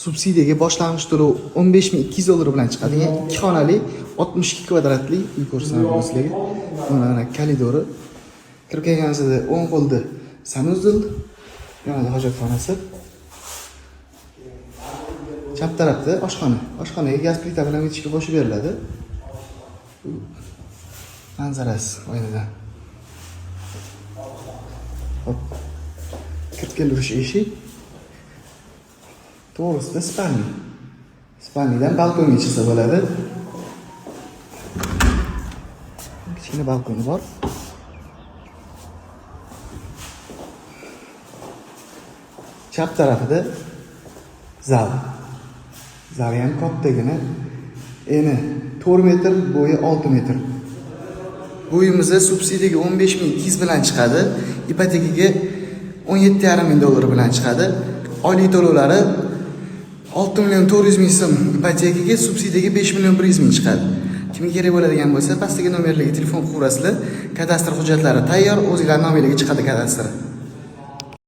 subsidiyaga boshlang'ich to'lov 15.200 dollar bilan chiqadigan 2 xonali 62 kvadratli uy ko'rsataman sizlarga. Mana koridori. Kirib kelganingizda o'ng qo'lda sanuzel, yonida hojatxonasi. Chap tarafda oshxona. Oshxonaga gaz plita bilan o'tishga qo'shib beriladi. Manzarasi oynadan. Hop. Kirib keluvchi eshik. To'g'risida spalni. Spalnidan balkonga chiqsa bo'ladi. Kichkina balkon bor. Chap tarafida zal. Zal ham kattagina. Eni 4 metr, bo'yi 6 metr. Bu uyimizda subsidiyaga 15.200 bilan chiqadi. Ipotekaga 17.5 ming dollar bilan chiqadi. Oylik to'lovlari 6.400 ming so'm, ipotekaga subsidiyaga 5.100 ming chiqadi. Kimga kerak bo'ladigan bo'lsa, pastdagi nomerlarga telefon qilib ko'rasizlar. Kadastr hujjatlari tayyor, o'zingizlar nomeriga chiqadi kadastr.